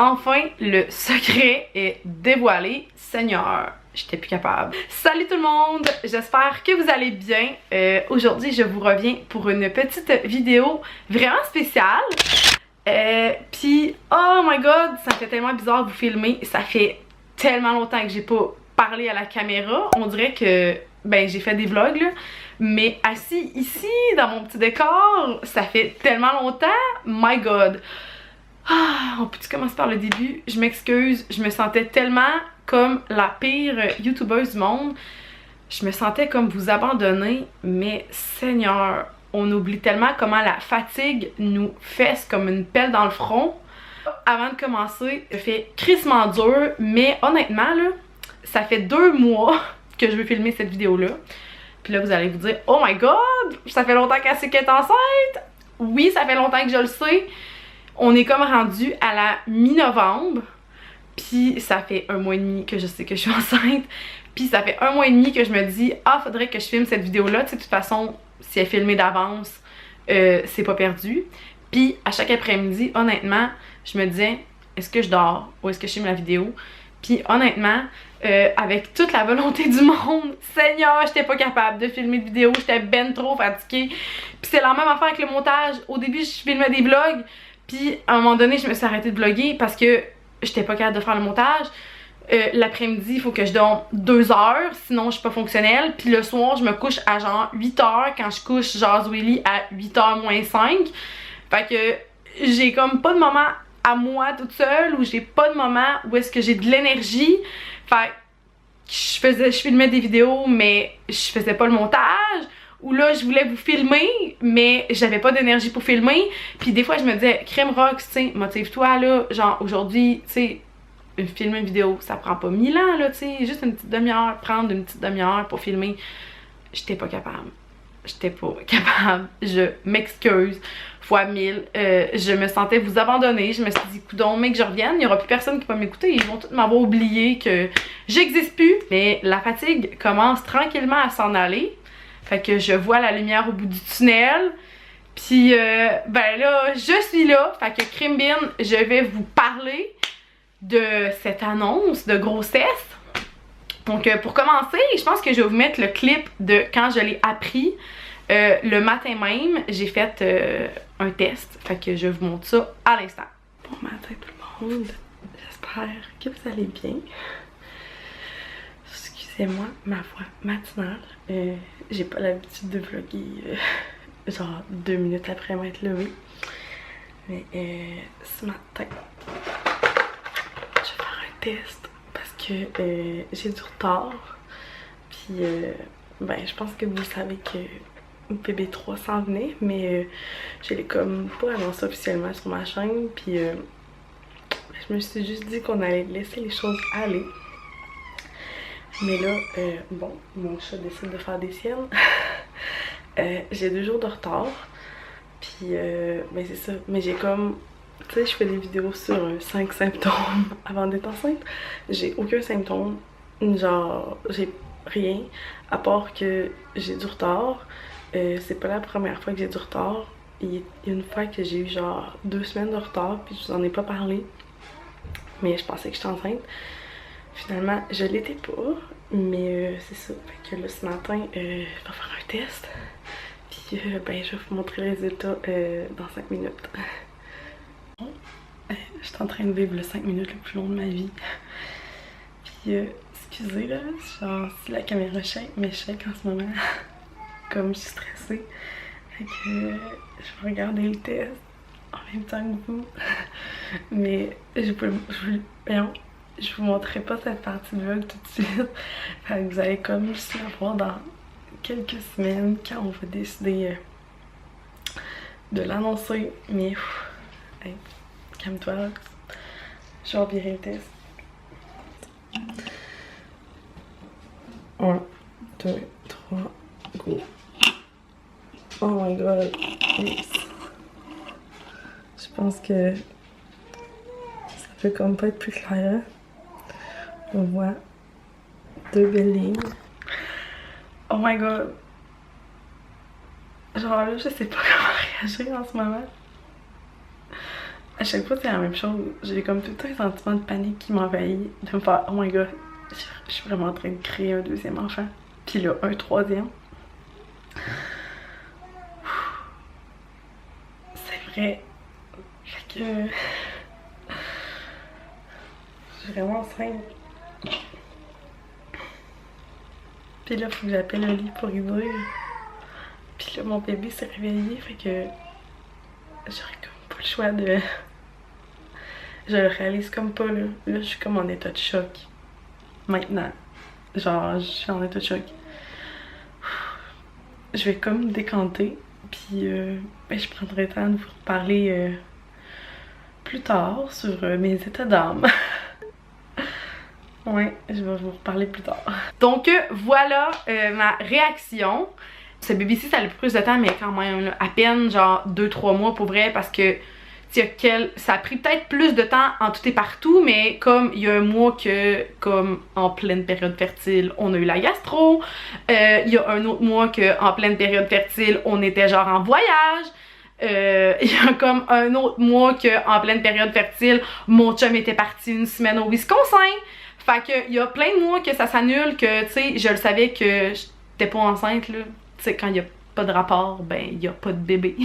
Enfin, le secret est dévoilé. Seigneur, j'étais plus capable. Salut tout le monde, j'espère que vous allez bien. Aujourd'hui, je vous reviens pour une petite vidéo vraiment spéciale. Puis, oh my god, ça me fait tellement bizarre de vous filmer. Ça fait tellement longtemps que j'ai pas parlé à la caméra. On dirait que, ben, j'ai fait des vlogs là. Mais assis ici, dans mon petit décor, ça fait tellement longtemps. My god. Ah, on peut-tu commencer par le début? Je m'excuse, je me sentais tellement comme la pire youtubeuse du monde. Je me sentais comme vous abandonner, mais Seigneur, on oublie tellement comment la fatigue nous fesse comme une pelle dans le front. Avant de commencer, je fais crissement dur, mais honnêtement là, ça fait 2 mois que je veux filmer cette vidéo-là. Puis là, vous allez vous dire, oh my god, ça fait longtemps qu'elle sait qu'elle est enceinte. Oui, ça fait longtemps que je le sais. On est comme rendu à la mi-novembre, puis ça fait 1 mois et demi que je sais que je suis enceinte, puis ça fait 1 mois et demi que je me dis « Ah, faudrait que je filme cette vidéo-là, tu sais, de toute façon, si elle est filmée d'avance, c'est pas perdu. » Puis à chaque après-midi, honnêtement, je me disais « Est-ce que je dors ou est-ce que je filme la vidéo? » Puis honnêtement, avec toute la volonté du monde, Seigneur, j'étais pas capable de filmer de vidéo, j'étais ben trop fatiguée. Puis c'est la même affaire avec le montage. Au début, je filmais des vlogs, puis à un moment donné, je me suis arrêtée de vlogger parce que j'étais pas capable de faire le montage. L'après-midi, il faut que je dorme 2 heures, sinon je suis pas fonctionnelle. Puis le soir, je me couche à genre 8 heures quand je couche genre Willy à 8h moins 5. Fait que j'ai comme pas de moment à moi toute seule, ou j'ai pas de moment où est-ce que j'ai de l'énergie. Fait que je filmais des vidéos, mais je faisais pas le montage. Où là, je voulais vous filmer, mais j'avais pas d'énergie pour filmer. Puis des fois, je me disais, Crème Rox, tu sais, motive-toi là. Genre, aujourd'hui, tu sais, filmer une vidéo, ça prend pas 1000 ans là, tu sais. Juste une petite demi-heure, prendre une petite demi-heure pour filmer. J'étais pas capable. J'étais pas capable. Je m'excuse. Fois 1000. Je me sentais vous abandonner. Je me suis dit, coudonc, mec, que je revienne. Il y aura plus personne qui va m'écouter. Ils vont tous m'avoir oublié que j'existe plus. Mais la fatigue commence tranquillement à s'en aller. Fait que je vois la lumière au bout du tunnel. Puis, ben là, je suis là. Fait que Crimbin, je vais vous parler de cette annonce de grossesse. Donc, pour commencer, je pense que je vais vous mettre le clip de quand je l'ai appris. Le matin même, j'ai fait un test. Fait que je vous montre ça à l'instant. Bon matin tout le monde. J'espère que vous allez bien. Excusez-moi, ma voix matinale. J'ai pas l'habitude de vlogger genre 2 minutes après m'être levée. Mais ce matin, je vais faire un test parce que j'ai du retard. Puis ben je pense que vous savez que bébé 3 s'en venait, mais je l'ai comme pas annoncé officiellement sur ma chaîne. Puis je me suis juste dit qu'on allait laisser les choses aller. Mais là, bon, mon chat décide de faire des siennes. J'ai 2 jours de retard. Puis, ben c'est ça. Mais j'ai comme, tu sais, je fais des vidéos sur 5 symptômes avant d'être enceinte. J'ai aucun symptôme. Genre, j'ai rien. À part que j'ai du retard. C'est pas la première fois que j'ai du retard. Il y a une fois que j'ai eu genre 2 semaines de retard. Puis je vous en ai pas parlé. Mais je pensais que j'étais enceinte. Finalement, je l'étais pas, mais c'est ça. Fait que là, ce matin, je vais faire un test. Puis, ben, je vais vous montrer les résultats dans 5 minutes. Je suis en train de vivre le 5 minutes le plus long de ma vie. Puis, excusez là, genre, si la caméra shake, mais je shake en ce moment. Comme je suis stressée. Fait que je vais regarder le test en même temps que vous. Mais je vous montrerai pas cette partie de vlog tout de suite. Fait que vous allez comme juste la voir dans quelques semaines quand on va décider de l'annoncer. Mais hey, calme-toi. Je vais virer le test. 1, 2, 3, go. Oh my god. Yes. Je pense que ça peut comme pas être plus clair. On voit 2 belles lignes. Oh my god. Genre là, je sais pas comment réagir en ce moment. À chaque fois, c'est la même chose. J'ai comme tout un sentiment de panique qui m'envahit. De me faire, oh my god, je suis vraiment en train de créer un deuxième enfant. Puis là, un troisième. C'est vrai. Fait que... je suis vraiment enceinte. Puis là, faut que j'appelle Oli pour lui dire. Puis là, mon bébé s'est réveillé, fait que... j'aurais comme pas le choix de... je le réalise comme pas, là. Là, je suis comme en état de choc. Maintenant. Genre, je suis en état de choc. Je vais comme décanter, puis je prendrai le temps de vous reparler plus tard sur mes états d'âme. Ouais, je vais vous reparler plus tard. Donc voilà ma réaction. Ce bébé-ci, ça a le plus de temps, mais quand même, là, à peine genre 2-3 mois pour vrai, parce que ça a pris peut-être plus de temps en tout et partout, mais comme il y a un mois que, comme en pleine période fertile, on a eu la gastro, il y a un autre mois que en pleine période fertile, on était genre en voyage, il y a comme un autre mois que en pleine période fertile, mon chum était parti une semaine au Wisconsin. Fait que il y a plein de mois que ça s'annule, que tu sais, je le savais que j'étais pas enceinte là. Tu sais, quand il y a pas de rapport, ben il y a pas de bébé.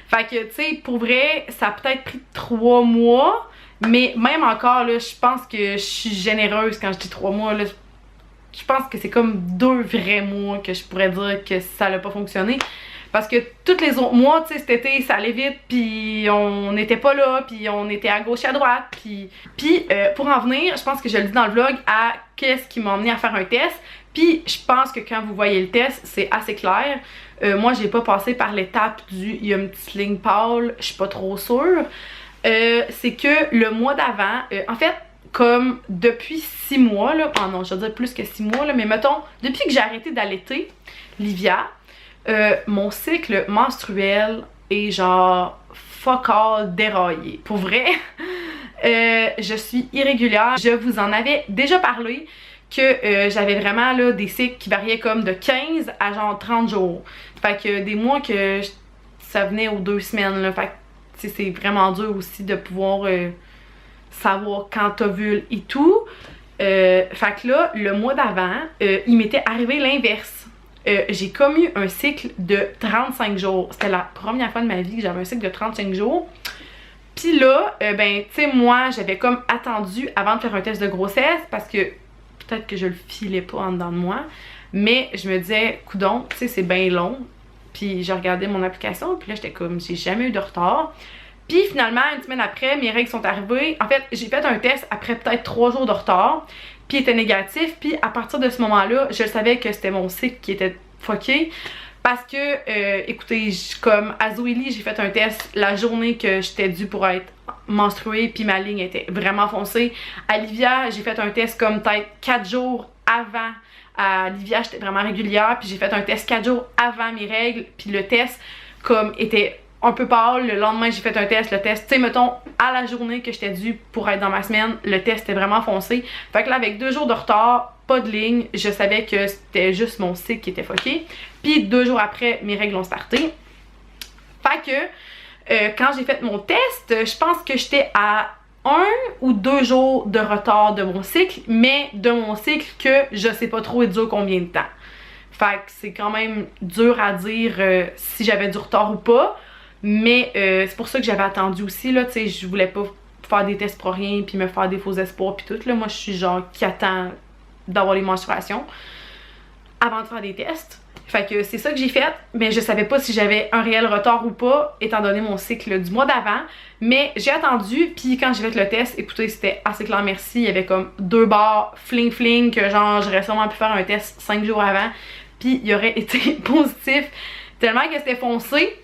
Fait que, tu sais, pour vrai, ça a peut-être pris 3 mois, mais même encore, là, je pense que je suis généreuse quand je dis 3 mois, là. Je pense que c'est comme 2 vrais mois que je pourrais dire que ça n'a pas fonctionné. Parce que tous les autres mois, tu sais, cet été, ça allait vite, puis on n'était pas là, puis on était à gauche et à droite, puis pour en venir, je pense que je le dis dans le vlog, à qu'est-ce qui m'a amené à faire un test. Puis je pense que quand vous voyez le test, c'est assez clair. Moi, j'ai pas passé par l'étape du il y a une petite ligne pâle, je suis pas trop sûre. C'est que le mois d'avant, en fait, comme depuis 6 mois, là, oh non, je veux dire plus que 6 mois, là, mais mettons, depuis que j'ai arrêté d'allaiter Livia, mon cycle menstruel est genre fuck all déraillé. Pour vrai, je suis irrégulière. Je vous en avais déjà parlé que j'avais vraiment là des cycles qui variaient comme de 15 à genre 30 jours. Fait que des mois que ça venait aux 2 semaines là. Fait que c'est vraiment dur aussi de pouvoir savoir quand t'ovules et tout. Fait que là, le mois d'avant, il m'était arrivé l'inverse. J'ai comme eu un cycle de 35 jours. C'était la première fois de ma vie que j'avais un cycle de 35 jours. Puis là, ben, tu sais, moi, j'avais comme attendu avant de faire un test de grossesse parce que peut-être que je le filais pas en dedans de moi. Mais je me disais, coudonc, tu sais, c'est bien long. Puis je regardais mon application, puis là, j'étais comme, j'ai jamais eu de retard. Puis finalement, une semaine après, mes règles sont arrivées. En fait, j'ai fait un test après peut-être 3 jours de retard. Puis il était négatif. Puis à partir de ce moment-là, je savais que c'était mon cycle qui était fucké. Parce que, écoutez, comme à Zoélie, j'ai fait un test la journée que j'étais due pour être menstruée, puis ma ligne était vraiment foncée. À Livia, j'ai fait un test comme peut-être 4 jours avant. À Livia, j'étais vraiment régulière, puis j'ai fait un test 4 jours avant mes règles, puis le test comme était un peu pâle. Le lendemain, j'ai fait un test, le test, tu sais, mettons, à la journée que j'étais due pour être dans ma semaine, le test était vraiment foncé. Fait que là, avec 2 jours de retard, pas de ligne, je savais que c'était juste mon cycle qui était fucké. Puis 2 jours après, mes règles ont starté. Fait que quand j'ai fait mon test, je pense que j'étais à 1 ou 2 jours de retard de mon cycle, mais de mon cycle que je sais pas trop il dure combien de temps. Fait que c'est quand même dur à dire si j'avais du retard ou pas, mais c'est pour ça que j'avais attendu aussi, là, tu sais, je voulais pas faire des tests pour rien puis me faire des faux espoirs puis tout, là, moi je suis genre qui attend d'avoir les menstruations avant de faire des tests. Fait que c'est ça que j'ai fait, mais je savais pas si j'avais un réel retard ou pas, étant donné mon cycle du mois d'avant. Mais j'ai attendu, puis quand j'ai fait le test, écoutez, c'était assez clair, merci. Il y avait comme 2 barres fling fling que genre j'aurais sûrement pu faire un test 5 jours avant, puis il aurait été positif, tellement que c'était foncé.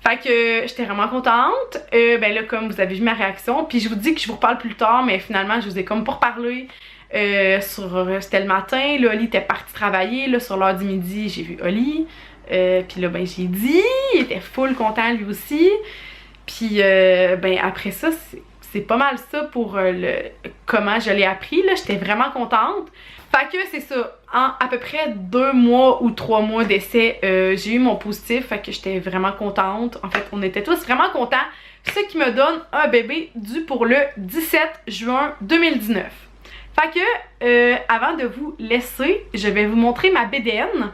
Fait que j'étais vraiment contente. Ben là, comme vous avez vu ma réaction, puis je vous dis que je vous reparle plus tard, mais finalement je vous ai comme pas reparlé. C'était le matin, là, Oli était parti travailler, là, sur l'heure du midi, j'ai vu Oli, puis là, ben, j'ai dit, il était full content lui aussi, puis, ben, après ça, c'est pas mal ça pour comment je l'ai appris, là, j'étais vraiment contente. Fait que c'est ça, en à peu près 2 mois ou 3 mois d'essai, j'ai eu mon positif, fait que j'étais vraiment contente. En fait, on était tous vraiment contents. ce qui me donne un bébé dû pour le 17 juin 2019. Fait que, avant de vous laisser, je vais vous montrer ma bédaine.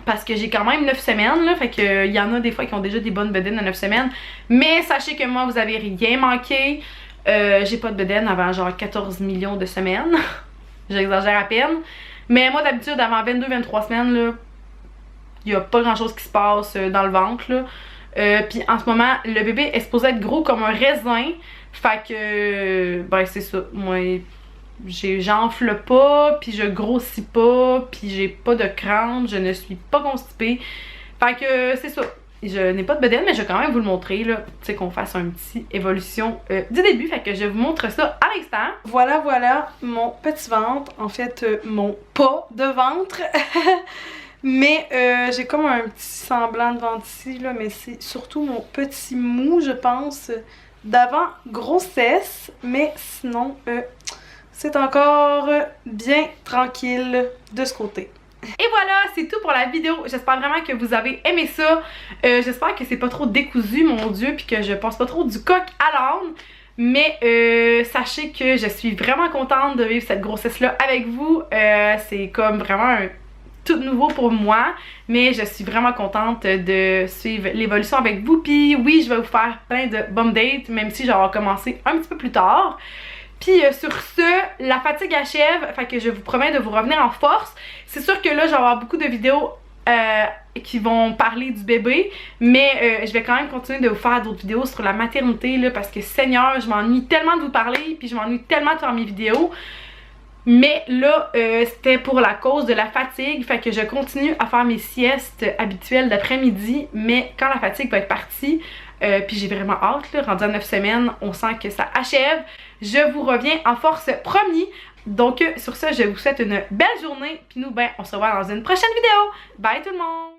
Parce que j'ai quand même 9 semaines, là, fait que il y en a des fois qui ont déjà des bonnes bédaines à 9 semaines. Mais sachez que moi, vous avez rien manqué. J'ai pas de bédaine avant genre 14 millions de semaines. J'exagère à peine. Mais moi, d'habitude, avant 22-23 semaines, là, il y a pas grand chose qui se passe dans le ventre, là. Puis en ce moment, le bébé est supposé être gros comme un raisin. Fait que, ben c'est ça. Moi, j'enfle pas, puis je grossis pas, puis j'ai pas de crampes, je ne suis pas constipée. Fait que c'est ça. Je n'ai pas de bedaine, mais je vais quand même vous le montrer, là. Tu sais, qu'on fasse un petit évolution du début. Fait que je vous montre ça à l'instant. Voilà mon petit ventre. En fait, mon pas de ventre. Mais j'ai comme un petit semblant de ventre ici, là. Mais c'est surtout mon petit mou, je pense, d'avant grossesse. Mais sinon, c'est encore bien tranquille de ce côté. Et voilà, c'est tout pour la vidéo. J'espère vraiment que vous avez aimé ça. J'espère que c'est pas trop décousu, mon Dieu, puis que je passe pas trop du coq à l'âne. Mais sachez que je suis vraiment contente de vivre cette grossesse-là avec vous. C'est comme vraiment un tout nouveau pour moi. Mais je suis vraiment contente de suivre l'évolution avec vous. Puis oui, je vais vous faire plein de bum dates, même si je vais commencer un petit peu plus tard. Puis sur ce, la fatigue achève, fait que je vous promets de vous revenir en force. C'est sûr que là, je vais avoir beaucoup de vidéos qui vont parler du bébé, mais je vais quand même continuer de vous faire d'autres vidéos sur la maternité, là, parce que Seigneur, je m'ennuie tellement de vous parler, puis je m'ennuie tellement de faire mes vidéos. Mais là, c'était pour la cause de la fatigue, fait que je continue à faire mes siestes habituelles d'après-midi, mais quand la fatigue va être partie, puis j'ai vraiment hâte, là, rendu à 9 semaines, on sent que ça achève. Je vous reviens en force, promis. Donc sur ça, je vous souhaite une belle journée. Puis nous, ben, on se revoit dans une prochaine vidéo. Bye tout le monde!